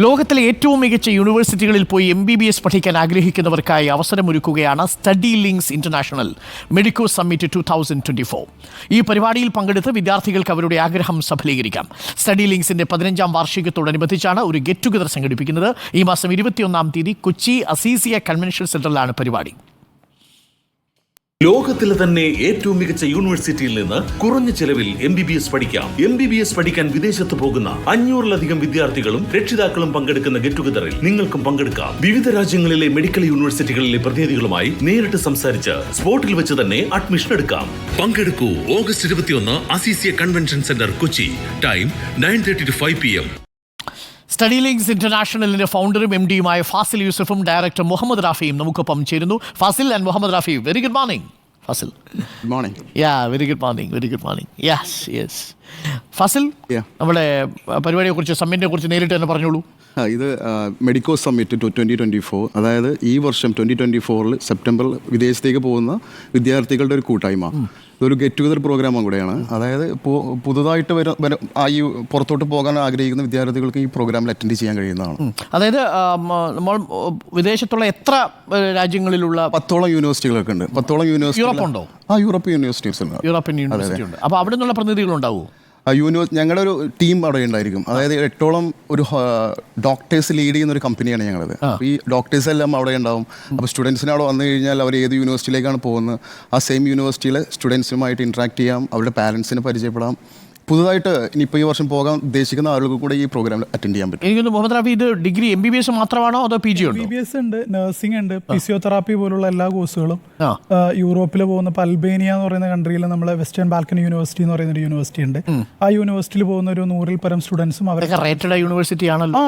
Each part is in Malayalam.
ലോകത്തിലെ ഏറ്റവും മികച്ച യൂണിവേഴ്സിറ്റികളിൽ പോയി MBBS പഠിക്കാൻ ആഗ്രഹിക്കുന്നവർക്കായി അവസരമൊരുക്കുകയാണ് study links international medico summit 2024. ഈ പരിപാടിയിൽ പങ്കെടുത്ത് വിദ്യാർത്ഥികൾക്ക് അവരുടെ ആഗ്രഹം സഫലീകരിക്കാം. സ്റ്റഡി ലിങ്ക്സിന്റെ 15ാം വാർഷികത്തോടനുബന്ധിച്ചാണ് ഒരു ഗെറ്റ് ടുഗദർ സംഘടിപ്പിക്കുന്നത്. ഈ മാസം 21-ാം തീയതി കൊച്ചി അസീസിയ കൺവെൻഷൻ സെന്ററിലാണ് പരിപാടി. ലോകത്തിലെ തന്നെ ഏറ്റവും മികച്ച യൂണിവേഴ്സിറ്റിയിൽ നിന്ന് കുറഞ്ഞ ചെലവിൽ MBBS പഠിക്കാം. MBBS പഠിക്കാൻ വിദേശത്ത് പോകുന്ന 500-ലധികം വിദ്യാർത്ഥികളും രക്ഷിതാക്കളും പങ്കെടുക്കുന്ന ഗെറ്റ് ടുഗദറിൽ നിങ്ങൾക്കും പങ്കെടുക്കാം. വിവിധ രാജ്യങ്ങളിലെ മെഡിക്കൽ യൂണിവേഴ്സിറ്റികളിലെ പ്രതിനിധികളുമായി നേരിട്ട് സംസാരിച്ച് സ്പോട്ടിൽ വെച്ച് തന്നെ അഡ്മിഷൻ എടുക്കാം. പങ്കെടുക്കൂ. August 21 Aziziya convention centre, Kochi. Time 9:30 to 5 PM. Study links ഇന്റർനാഷണലിന്റെ ഫൗണ്ടറും MD-യുമായ ഫാസിൽ യൂസഫും ഡയറക്ടർ മുഹമ്മദ് റാഫിയും നമുക്കൊപ്പം ചേരുന്നു. Fazil and Muhammad Rafi, very good morning. Fazil, good morning. Very good morning. Yes Fazil, നമ്മുടെ പരിപാടിയെക്കുറിച്ച്, സമ്മിറ്റിനെ കുറിച്ച് നേരിട്ട് തന്നെ പറഞ്ഞോളൂ. ഇത് മെഡിക്കോ സമ്മിറ്റ് 2024, അതായത് ഈ വർഷം 2024 സെപ്റ്റംബർ വിദേശത്തേക്ക് പോകുന്ന വിദ്യാർത്ഥികളുടെ ഒരു കൂട്ടായ്മ. ഇതൊരു ഗെറ്റ് ടുഗദർ പ്രോഗ്രാമും കൂടെയാണ്. അതായത് പുതുതായിട്ട് പുറത്തോട്ട് പോകാൻ ആഗ്രഹിക്കുന്ന വിദ്യാർത്ഥികൾക്ക് ഈ പ്രോഗ്രാമിൽ അറ്റൻഡ് ചെയ്യാൻ കഴിയുന്നതാണ്. അതായത് നമ്മൾ വിദേശത്തുള്ള എത്ര രാജ്യങ്ങളിലുള്ള 10ഓളം യൂണിവേഴ്സിറ്റികളൊക്കെ ഉണ്ട്. 10ഓളം യൂണിവേഴ്സിറ്റി. യൂറോപ്പുണ്ടോ? യൂറോപ്യൻ യൂണിവേഴ്സിറ്റീസ് ഉണ്ട്. യൂറോപ്യൻ യൂണിവേഴ്സിറ്റി ഉണ്ട്. അപ്പോൾ അവിടെ നിന്നുള്ള പ്രതിനിധികളുണ്ടാവുമോ? ഞങ്ങളുടെ ഒരു ടീം അവിടെ ഉണ്ടായിരിക്കും. അതായത് 8ഓളം ഒരു ഡോക്ടേഴ്സ് ലീഡ് ചെയ്യുന്ന ഒരു കമ്പനിയാണ് ഞങ്ങളത്. ഈ ഡോക്ടേഴ്സ് എല്ലാം അവിടെ ഉണ്ടാവും. അപ്പോൾ സ്റ്റുഡൻസിന് അവിടെ വന്നു കഴിഞ്ഞാൽ അവർ ഏത് യൂണിവേഴ്സിറ്റിയിലേക്കാണ് പോകുന്നത്, ആ സെയിം യൂണിവേഴ്സിറ്റിയിലെ സ്റ്റുഡൻസുമായിട്ട് ഇൻട്രാക്ട് ചെയ്യാം, അവരുടെ പാരൻസിനെ പരിചയപ്പെടാം. പുതുതായിട്ട് ഇനിയിപ്പോൾ ഈ വർഷം പോകാൻ ഉദ്ദേശിക്കുന്ന ആളുകൾ കൂടെ ഈ പ്രോഗ്രാമിൽ അറ്റൻഡ് ചെയ്യാൻ പറ്റും. എനിക്ക് മുഹമ്മദ് റാഫി, ഇത് ഡിഗ്രി MBBS മാത്രമാണോ അതോ PG ഉണ്ടോ? MBBS ഉണ്ട്, നഴ്സിംഗ് ഉണ്ട്, ഫിസിയോതെറാപ്പി പോലുള്ള എല്ലാ കോഴ്സുകളും. യൂറോപ്പിൽ പോകുന്ന ഇപ്പോൾ അൽബേനിയ എന്ന് പറയുന്ന കൺട്രിയിൽ നമ്മളെ വെസ്റ്റേൺ ബാൽക്കൺ യൂണിവേഴ്സിറ്റി എന്ന് പറയുന്ന ഒരു യൂണിവേഴ്സിറ്റി ഉണ്ട്. ആ യൂണിവേഴ്സിറ്റിയിൽ പോകുന്ന ഒരു 100-ൽ പരം സ്റ്റുഡൻസും അവരൊക്കെ റേറ്റഡ് യൂണിവേഴ്സിറ്റി ആണല്ലോ.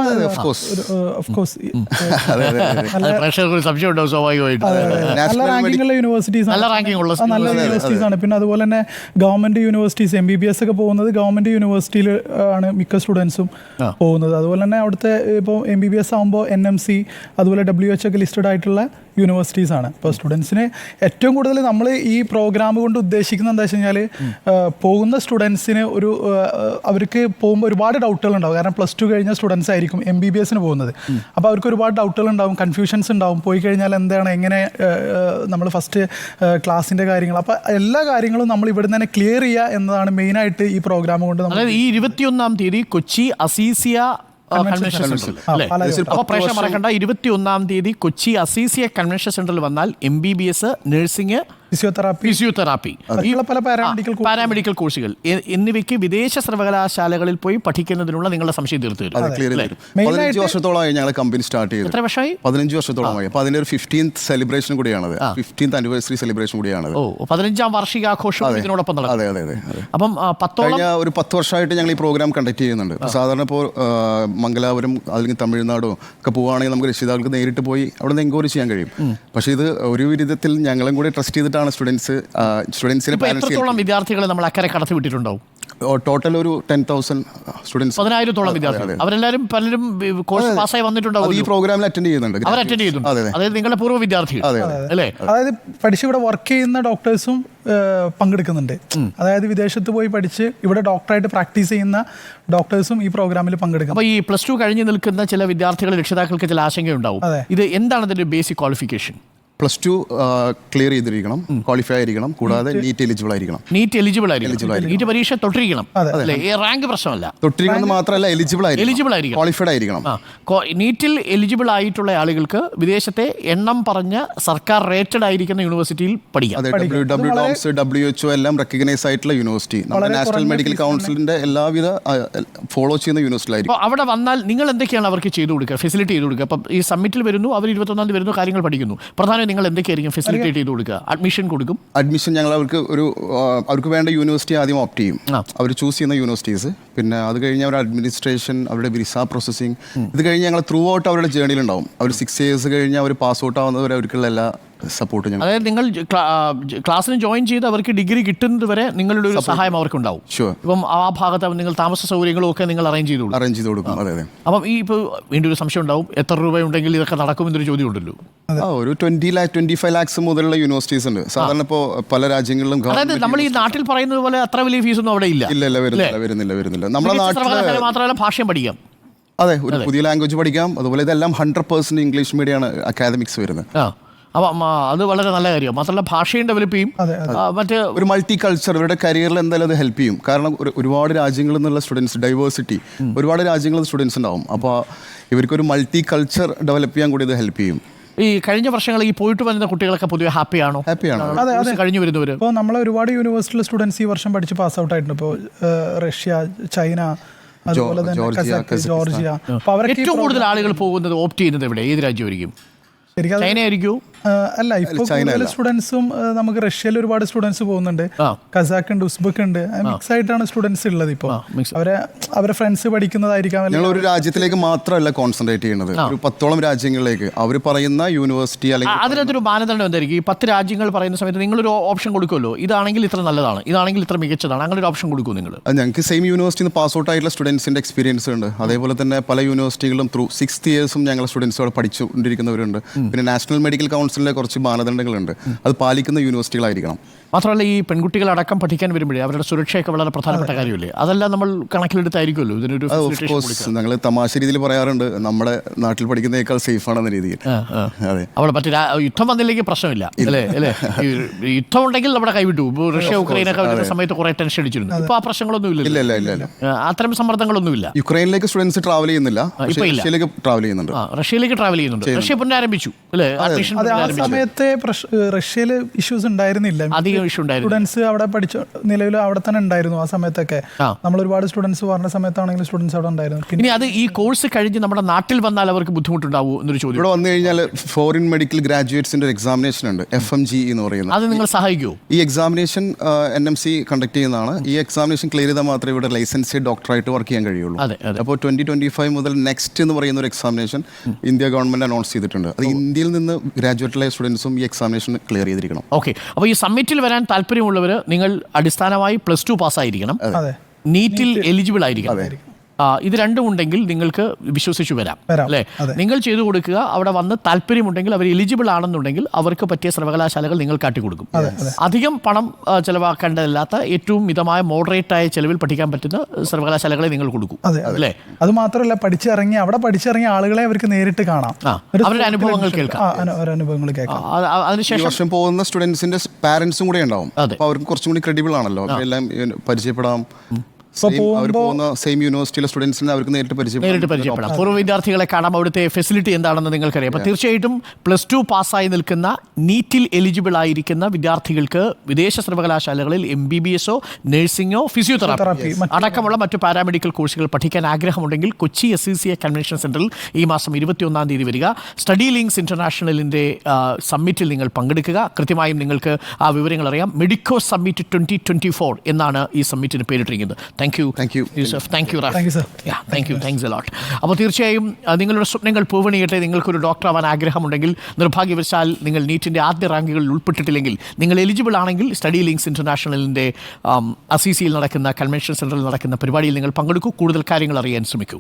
നല്ല റാങ്കിങ്ങുള്ള യൂണിവേഴ്സിറ്റീസ് ആണ്. പിന്നെ അതുപോലെ തന്നെ ഗവൺമെന്റ് യൂണിവേഴ്സിറ്റീസ്, MBBS ഒക്കെ പോകുന്നത് ഗവൺമെന്റ് യൂണിവേഴ്സിറ്റിയിൽ ആണ് മിക്ക സ്റ്റുഡൻസും പോകുന്നത്. അതുപോലെ തന്നെ അവിടുത്തെ ഇപ്പോൾ MBBS ആകുമ്പോൾ NMC അതുപോലെ WHO ഒക്കെ ലിസ്റ്റഡ് ആയിട്ടുള്ള യൂണിവേഴ്സിറ്റീസ് ആണ്. ഇപ്പോൾ സ്റ്റുഡൻസിന് ഏറ്റവും കൂടുതൽ നമ്മൾ ഈ പ്രോഗ്രാം കൊണ്ട് ഉദ്ദേശിക്കുന്നത് എന്താ വെച്ച് കഴിഞ്ഞാൽ, പോകുന്ന സ്റ്റുഡൻസിന് അവർക്ക് പോകുമ്പോൾ ഒരുപാട് ഡൗട്ടുകൾ ഉണ്ടാവും. കാരണം +2 കഴിഞ്ഞ സ്റ്റുഡൻസ് ആയിരിക്കും MBBSന് പോകുന്നത്. അപ്പോൾ അവർക്ക് ഒരുപാട് ഡൗട്ടുകൾ ഉണ്ടാവും, കൺഫ്യൂഷൻസ് ഉണ്ടാവും. പോയി കഴിഞ്ഞാൽ എന്താണ്, എങ്ങനെ നമ്മൾ ഫസ്റ്റ് ക്ലാസ്സിൻ്റെ കാര്യങ്ങൾ, അപ്പോൾ എല്ലാ കാര്യങ്ങളും നമ്മൾ ഇവിടെ തന്നെ ക്ലിയർ ചെയ്യുക എന്നതാണ് മെയിനായിട്ട് ഈ പ്രോഗ്രാം കൊണ്ട്. അതായത് ഈ 21-ാം തീയതി കൊച്ചി അസീസിയ കൺവെൻഷൻ സെന്റർ അല്ലേ? അപ്പോൾ പ്രശ്നം മറക്കണ്ട, 21-ാം തീയതി കൊച്ചി അസീസിയ കൺവെൻഷൻ സെന്ററിൽ വന്നാൽ MBBS, നഴ്സിംഗ്, ഫിസിയോതെറാപ്പി, പല പാരാമെഡിക്കൽ കോഴ്സുകൾ എന്നിവയ്ക്ക് വിദേശ സർവകലാശാലകളിൽ പോയി പഠിക്കുന്നതിനുള്ള നിങ്ങളുടെ സംശയം തീർത്തു തരും. 15 വർഷത്തോളമായി ഞങ്ങൾ കമ്പനി സ്റ്റാർട്ട് ചെയ്തു. എത്ര വർഷമായി? 15 വർഷത്തോളമായി. അപ്പോൾ അതിൻ്റെ ഒരു 15th സെലിബ്രേഷൻ കൂടിയാണത്, 15th ആനിവേഴ്സറി സെലിബ്രേഷൻ കൂടിയാണത്. 15ാം വാർഷികാഘോഷം ഇതിനോടൊപ്പം നടക്കും. അതെ. അപ്പം കഴിഞ്ഞ ഒരു 10 വർഷമായിട്ട് ഞങ്ങൾ ഈ പ്രോഗ്രാം കണ്ടക്ട് ചെയ്യുന്നുണ്ട്. സാധാരണ ഇപ്പോൾ മംഗലാപുരം അല്ലെങ്കിൽ തമിഴ്നാടോ ഒക്കെ പോവുകയാണെങ്കിൽ നമുക്ക് രക്ഷിതാക്കൾക്ക് നേരിട്ട് പോയി അവിടെ നിന്ന് എൻക്വയറി ചെയ്യാൻ കഴിയും. പക്ഷേ ഇത് ഒരു വിധത്തിൽ ഞങ്ങളും കൂടി ട്രസ്റ്റ് ചെയ്തിട്ടാണ് സ്റ്റുഡൻസിനെ എത്രത്തോളം വിദ്യാർത്ഥികളെ നമ്മൾ അക്കരെ കടത്തി വിട്ടിട്ടുണ്ടാവും? ടോട്ടൽ ഒരു 10,000 സ്റ്റുഡൻസ്, 10,000-ഓളം വിദ്യാർത്ഥികൾ. അവരെല്ലാവരും പലരും കോഴ്സ് പാസ്സായി വന്നിട്ടുണ്ടാവും. ഈ പ്രോഗ്രാമിൽ അറ്റൻഡ് ചെയ്യുന്നുണ്ട്. അതായത് നിങ്ങളുടെ പൂർവ്വ വിദ്യാർത്ഥികൾ അല്ലേ? അതായത് പഠിച്ച് ഇവിടെ വർക്ക് ചെയ്യുന്ന ഡോക്ടേഴ്സും പങ്കെടുക്കുന്നുണ്ട്. അതായത് വിദേശത്ത് പോയി പഠിച്ച് ഇവിടെ ഡോക്ടറായിട്ട് പ്രാക്ടീസ് ചെയ്യുന്ന ഡോക്ടേഴ്സും ഈ പ്രോഗ്രാമിൽ പങ്കെടുക്കും. അപ്പോൾ ഈ +2 കഴിഞ്ഞ് നിൽക്കുന്ന ചില വിദ്യാർത്ഥികൾ, രക്ഷിതാക്കൾക്ക് ചില ആശങ്കയുണ്ടാവും. ഇത് എന്താണ് അതിന്റെ ബേസിക് ക്വാളിഫിക്കേഷൻ? +2 ക്ലിയർ ചെയ്തിരിക്കണം, ക്വാളിഫൈ ആയിരിക്കണം, കൂടാതെ നീറ്റ് എലിജിബിൾ ആയിരിക്കണം. നീറ്റ് പരീക്ഷ തൊട്ടിരിക്കണം. റാങ്ക് പ്രശ്നമല്ല, തൊട്ടിരിക്കണം മാത്രമല്ല എലിജിബിൾ ആയിരിക്കണം, ക്വാളിഫൈഡ് ആയിരിക്കണം. നീറ്റിൽ എലിജിബിൾ ആയിട്ടുള്ള ആളുകൾക്ക് വിദേശത്തെ എണ്ണം പറഞ്ഞ സർക്കാർ റേറ്റഡ് ആയിരിക്കുന്ന യൂണിവേഴ്സിറ്റിയിൽ പഠിക്കാം. WHO എല്ലാം റെക്കഗ്നൈസ് ആയിട്ടുള്ള യൂണിവേഴ്സിറ്റി, നമ്മുടെ നാഷണൽ മെഡിക്കൽ കൗൺസിലിന്റെ എല്ലാവിധ ഫോളോ ചെയ്യുന്ന യൂണിവേഴ്സിറ്റി ആയിരിക്കും. അപ്പോൾ അവിടെ വന്നാൽ നിങ്ങൾ എന്തൊക്കെയാണ് അവർക്ക് ചെയ്തു കൊടുക്കുക, ഫെസിലിറ്റി ചെയ്ത് കൊടുക്കുക? അപ്പം ഈ സമ്മിറ്റിൽ വരുന്നു, അവർ 21-ാം തീയതി വരുന്നു, കാര്യങ്ങൾ പഠിക്കുന്നു. പ്രധാനം നിങ്ങൾ എന്തൊക്കെയായിരിക്കും ഫെസിലിറ്റേറ്റ് ചെയ്ത് കൊടുക്കുക? അഡ്മിഷൻ കൊടുക്കും. അഡ്മിഷൻ ഞങ്ങൾ അവർക്ക് വേണ്ട യൂണിവേഴ്സിറ്റി ആദ്യം ഓപ്റ്റ് ചെയ്യും. അവർ ചൂസ് ചെയ്യുന്ന യൂണിവേഴ്സിറ്റീസ്. പിന്നെ അത് കഴിഞ്ഞ് അവരുടെ അഡ്മിനിസ്ട്രേഷൻ, അവരുടെ വിസ പ്രോസസ്സിങ്, ഇത് കഴിഞ്ഞ് ഞങ്ങൾ ത്രൂ ഔട്ട് അവരുടെ ജേർണിയിലുണ്ടാവും. അവർ 6 years കഴിഞ്ഞ് അവർ പാസ് ഔട്ട് ആവുന്നവരെ അവർക്കുള്ള എല്ലാ സപ്പോർട്ട് ഞങ്ങൾ. അതായത് നിങ്ങൾ ക്ലാസ്സിന് ജോയിൻ ചെയ്ത് അവർക്ക് ഡിഗ്രി കിട്ടുന്നത് വരെ നിങ്ങളുടെ ഒരു സഹായം അവർക്കുണ്ടാവും. ഇപ്പം ആ ഭാഗത്ത് നിങ്ങൾ താമസ സൗകര്യങ്ങളും ഒക്കെ നിങ്ങൾ അറേഞ്ച് ചെയ്ത് കൊടുക്കും. അതെ. അപ്പം ഈ ഇപ്പോൾ വീണ്ടും ഒരു സംശയം ഉണ്ടാവും, എത്ര രൂപ ഉണ്ടെങ്കിൽ ഇതൊക്കെ നടക്കുമെന്നൊരു ചോദ്യം ഉണ്ടല്ലോ. ഒരു 25 lakhs മുതലുള്ള യൂണിവേഴ്സിറ്റീസ് ഉണ്ട്. സാധാരണ ഇപ്പോൾ പല രാജ്യങ്ങളിലും. അതായത് നമ്മൾ ഈ നാട്ടിൽ പറയുന്നത് പോലെ അത്ര വലിയ ഫീസൊന്നും അവിടെ ഇല്ല. വരുന്നില്ല. നമ്മുടെ നാട്ടിൽ മാത്രമല്ല ഭാഷയും പഠിക്കാം. അതെ, ഒരു പുതിയ ലാംഗ്വേജ് പഠിക്കാം. അതുപോലെ ഇതെല്ലാം 100% ഇംഗ്ലീഷ് മീഡിയമാണ് അക്കാദമിക്സ് വരുന്നത്. അപ്പം അത് വളരെ നല്ല കാര്യം. മാത്രമല്ല ഭാഷയും ഡെവലപ്പ് ചെയ്യും. മറ്റ് ഒരു മൾട്ടി കൾച്ചർ ഇവരുടെ കരിയറിൽ എന്തായാലും അത് ഹെൽപ്പ് ചെയ്യും. കാരണം ഒരുപാട് രാജ്യങ്ങളിൽ നിന്നുള്ള സ്റ്റുഡൻസ്, ഡൈവേഴ്സിറ്റി, ഒരുപാട് രാജ്യങ്ങളിൽ സ്റ്റുഡൻസ് ഉണ്ടാവും. അപ്പോൾ ഇവർക്കൊരു മൾട്ടി കൾച്ചർ ഡെവലപ്പ് ചെയ്യാൻ കൂടി ഇത് ഹെൽപ്പ് ചെയ്യും. ഈ കഴിഞ്ഞ വർഷങ്ങളിൽ ഈ പോയിട്ട് വരുന്ന കുട്ടികളൊക്കെ പൊതുവെ ഹാപ്പിയാണോ? ഹാപ്പിയാണ്. കഴിഞ്ഞു വരുന്നവർ ഇപ്പോൾ നമ്മളെ ഒരുപാട് യൂണിവേഴ്സിറ്റിയിലെ സ്റ്റുഡൻസ് ഈ വർഷം പഠിച്ച് പാസ് ഔട്ട് ആയിട്ടുണ്ട്. ഇപ്പോൾ റഷ്യ, ചൈന, അതുപോലെ തന്നെ ജോർജിയ. അപ്പോൾ അവരൊക്കെ ഏറ്റവും കൂടുതൽ ആളുകൾ പോകുന്നത് ഓപ്റ്റ് ചെയ്യുന്നത് എവിടെ, ഏത് രാജ്യമായിരിക്കും? ചൈന ആയിരിക്കും? അല്ല, ഇപ്പോൾ കൂടുതൽ സ്റ്റുഡൻസും നമുക്ക് റഷ്യയിൽ ഒരുപാട് സ്റ്റുഡൻസ് പോകുന്നുണ്ട്, കസാക്ക് ഉണ്ട്, ഉസ്ബെക്ക് ഉണ്ട്. മിക്സ് ആയിട്ടാണ് സ്റ്റുഡൻസ് ഉള്ളത്. ഇപ്പോൾ അവരെ ഫ്രണ്ട്സ് പഠിക്കുന്നതായിരിക്കാം. ഞങ്ങൾ ഒരു രാജ്യത്തിലേക്ക് മാത്രമല്ല കോൺസെൻട്രേറ്റ് ചെയ്യുന്നത്, ഒരു 10ഓളം രാജ്യങ്ങളിലേക്ക്. അവർ പറയുന്ന യൂണിവേഴ്സിറ്റി അല്ലെങ്കിൽ അതിനകത്തൊരു മാനദണ്ഡം എന്തായിരിക്കും? ഈ 10 രാജ്യങ്ങൾ പറയുന്ന സമയത്ത് നിങ്ങളൊരു ഓപ്ഷൻ കൊടുക്കുമല്ലോ, ഇതാണെങ്കിൽ ഇത്ര നല്ലതാണ്, ഇതാണെങ്കിൽ ഇത്ര മികച്ചതാണ്, അങ്ങനെ ഒരു ഓപ്ഷൻ കൊടുക്കും നിങ്ങൾ? ഞങ്ങൾക്ക് സെയിം യൂണിവേഴ്സിറ്റിയിൽ നിന്ന് പാസ് ഔട്ട് ആയിട്ടുള്ള സ്റ്റുഡൻസിൻ്റെ എക്സ്പീരിയൻസ് ഉണ്ട്. അതേപോലെ തന്നെ പല യൂണിവേഴ്സിറ്റികളും ത്രൂ 6 ഇയേഴ്സും ഞങ്ങൾ സ്റ്റുഡൻസ് അവിടെ പഠിച്ചുകൊണ്ടിരിക്കുന്നവരുണ്ട്. പിന്നെ നാഷണൽ മെഡിക്കൽ കൗൺസിലിലെ കുറച്ച് മാനദണ്ഡങ്ങളുണ്ട്, അത് പാലിക്കുന്ന യൂണിവേഴ്സിറ്റികളായിരിക്കണം. മാത്രമല്ല ഈ പെൺകുട്ടികളടക്കം പഠിക്കാൻ വരുമ്പോഴേ അവരുടെ സുരക്ഷയൊക്കെ വളരെ പ്രധാനപ്പെട്ട കാര്യമല്ലേ? അതെല്ലാം നമ്മൾ കണക്കിലെടുത്തായിരിക്കുമല്ലോ ഇതിനൊരു. ഞങ്ങൾ തമാശ രീതിയിൽ പറയാറുണ്ട്, നമ്മുടെ നാട്ടിൽ പഠിക്കുന്നതിനേക്കാൾ സേഫ് ആണെന്ന രീതിയിൽ. അതെ, അവിടെ മറ്റേ യുദ്ധം വന്നില്ലെങ്കിൽ പ്രശ്നമില്ല അല്ലേ? അല്ലേ, യുദ്ധം ഉണ്ടെങ്കിൽ നമ്മുടെ കൈവിട്ടു. റഷ്യ ഉക്രൈനൊക്കെ വരുന്ന സമയത്ത് കുറെ ടെൻഷൻ അടിച്ചിരുന്നു. ഇപ്പൊ ആ പ്രശ്നങ്ങളൊന്നും ഇല്ല, അത്തരം സമ്മർദ്ദങ്ങളൊന്നുമില്ല. യുക്രൈനിലേക്ക് സ്റ്റുഡൻസ് ട്രാവൽ ചെയ്യുന്നില്ല, റഷ്യയിലേക്ക് ട്രാവൽ ചെയ്യുന്നുണ്ട്. റഷ്യയിലേക്ക് ട്രാവൽ ചെയ്യുന്നുണ്ട്. റഷ്യ പുനരാരംഭിച്ചു അല്ലേ? ആ സമയത്തെ റഷ്യയിൽ ഇഷ്യൂസ് ഉണ്ടായിരുന്നില്ല, അധികം ഇഷ്യൂ ഉണ്ടായിരുന്നു. സ്റ്റുഡൻസ് അവിടെ പഠിച്ച നിലവിൽ അവിടെ തന്നെ ഉണ്ടായിരുന്നു ആ സമയത്തൊക്കെ. നമ്മൾ ഒരുപാട് സ്റ്റുഡൻസ് പറഞ്ഞ സമയത്താണെങ്കിലും സ്റ്റുഡൻസ് അവിടെ ഉണ്ടായിരുന്നു. ഇനി അത് ഈ കോഴ്സ് കഴിഞ്ഞ് നമ്മുടെ നാട്ടിൽ വന്നാൽ അവർക്ക് ബുദ്ധിമുട്ടുണ്ടാവും എന്നൊരു ചോദ്യം. ഇവിടെ വന്നു കഴിഞ്ഞാൽ ഫോറിൻ മെഡിക്കൽ ഗ്രാജുവേറ്റ്സിന്റെ ഒരു എക്സാമിനേഷൻ ഉണ്ട്, FMG എന്ന് പറയുന്നത്. അത് നിങ്ങൾ സഹായിക്കുമോ? ഈ എക്സാമിനേഷൻ NMC കണ്ടക്ട് ചെയ്യുന്നതാണ്. ഈ എക്സാമിനേഷൻ ക്ലിയർ ചെയ്താൽ മാത്രമേ ഇവിടെ ലൈസൻസ്ഡ് ഡോക്ടറായിട്ട് വർക്ക് ചെയ്യാൻ കഴിയുള്ളൂ. അപ്പോൾ 2025 മുതൽ നെക്സ്റ്റ് എന്ന് പറയുന്ന ഒരു എക്സാമിനേഷൻ ഇന്ത്യ ഗവൺമെന്റ് അനൗൺസ് ചെയ്തിട്ടുണ്ട്. അത് ഇന്ത്യയിൽ നിന്ന് ഗ്രാജുവേറ്റ് സ്റ്റുഡൻസും ഈ എക്സാമിനേഷൻ ക്ലിയർ ചെയ്തിരിക്കണം. ഓക്കെ, അപ്പോൾ ഈ സമ്മിറ്റിൽ വരാൻ താല്പര്യമുള്ളവർ നിങ്ങൾ അടിസ്ഥാനമായി +2 പാസ്സായിരിക്കണം, നീറ്റിൽ എലിജിബിൾ ആയിരിക്കണം. ഇത് രണ്ടും ഉണ്ടെങ്കിൽ നിങ്ങൾക്ക് വിശ്വസിച്ചു വരാം അല്ലേ? നിങ്ങൾ ചെയ്തു കൊടുക്കുക. അവിടെ വന്ന് താല്പര്യമുണ്ടെങ്കിൽ അവർ എലിജിബിൾ ആണെന്നുണ്ടെങ്കിൽ അവർക്ക് പറ്റിയ സർവകലാശാലകൾ നിങ്ങൾ കാട്ടിക്കൊടുക്കും. അധികം പണം ചെലവാക്കേണ്ടതല്ലാത്ത ഏറ്റവും മിതമായ മോഡറേറ്റായ ചെലവിൽ പഠിക്കാൻ പറ്റുന്ന സർവകലാശാലകളെ നിങ്ങൾ കൊടുക്കും അല്ലേ? അത് മാത്രമല്ല, അവിടെ പഠിച്ചിറങ്ങിയ ആളുകളെ അവർക്ക് നേരിട്ട് കാണാം, അവരുടെ അനുഭവങ്ങൾ കേൾക്കാം. അതിനുശേഷം വർഷം പോകുന്ന സ്റ്റുഡൻസിന്റെ പാരന്റ്സും കൂടെ ഉണ്ടാവും. അപ്പോൾ അവർക്ക് കുറച്ചും കൂടി ക്രെഡിബിൾ ആണല്ലോ, എല്ലാം പരിചയപ്പെടാം. സെയിം യൂണിവേഴ്സിറ്റിയിലെ സ്റ്റുഡൻസിനെ അവർക്ക് നേരിട്ട് പരിചയപ്പെടാം. പൂർവ്വ വിദ്യാർത്ഥികളെ കാണാം, അവിടുത്തെ ഫെസിലിറ്റി എന്താണെന്ന് നിങ്ങൾക്കറിയാം. അപ്പോൾ തീർച്ചയായിട്ടും +2 പാസ്സായി നിൽക്കുന്ന നീറ്റിൽ എലിജിബിൾ ആയിരിക്കുന്ന വിദ്യാർത്ഥികൾക്ക് വിദേശ സർവകലാശാലകളിൽ MBBSO, നഴ്സിംഗോ, ഫിസിയോതെറാപ്പി അടക്കമുള്ള മറ്റു പാരാമെഡിക്കൽ കോഴ്സുകൾ പഠിക്കാൻ ആഗ്രഹമുണ്ടെങ്കിൽ കൊച്ചി SCCA കൺവെൻഷൻ സെന്ററിൽ ഈ മാസം 21-ാം തീയതി വരിക. സ്റ്റഡി ലിങ്ക്സ് ഇന്റർനാഷണലിന്റെ സമ്മിറ്റിൽ നിങ്ങൾ പങ്കെടുക്കുക. കൃത്യമായും നിങ്ങൾക്ക് ആ വിവരങ്ങൾ അറിയാം. മെഡിക്കോ സമ്മിറ്റ് 2024 എന്നാണ് ഈ സമ്മിറ്റിന് പേരിട്ടിരിക്കുന്നത്. Thank you, Yusuf. Thank you, Raf. Thank you, sir. Yeah, thank you. Thanks a lot. അപ്പോൾ തീർച്ചയായും നിങ്ങളുടെ സ്വപ്നങ്ങൾ പൂവണിയട്ടെ. നിങ്ങൾക്കൊരു ഡോക്ടറാവാൻ ആഗ്രഹമുണ്ടെങ്കിൽ, നിർഭാഗ്യവശാൽ നിങ്ങൾ നീറ്റിൻ്റെ ആദ്യ റാങ്കുകളിൽ ഉൾപ്പെട്ടിട്ടില്ലെങ്കിൽ, നിങ്ങൾ എലിജിബിൾ ആണെങ്കിൽ സ്റ്റഡി ലിങ്ക്സ് ഇന്റർനാഷണലിൻ്റെ ACCയിൽ നടക്കുന്ന കൺവെൻഷൻ സെൻറ്ററിൽ നടക്കുന്ന പരിപാടിയിൽ നിങ്ങൾ പങ്കെടുക്കൂ. കൂടുതൽ കാര്യങ്ങൾ അറിയാൻ ശ്രമിക്കൂ.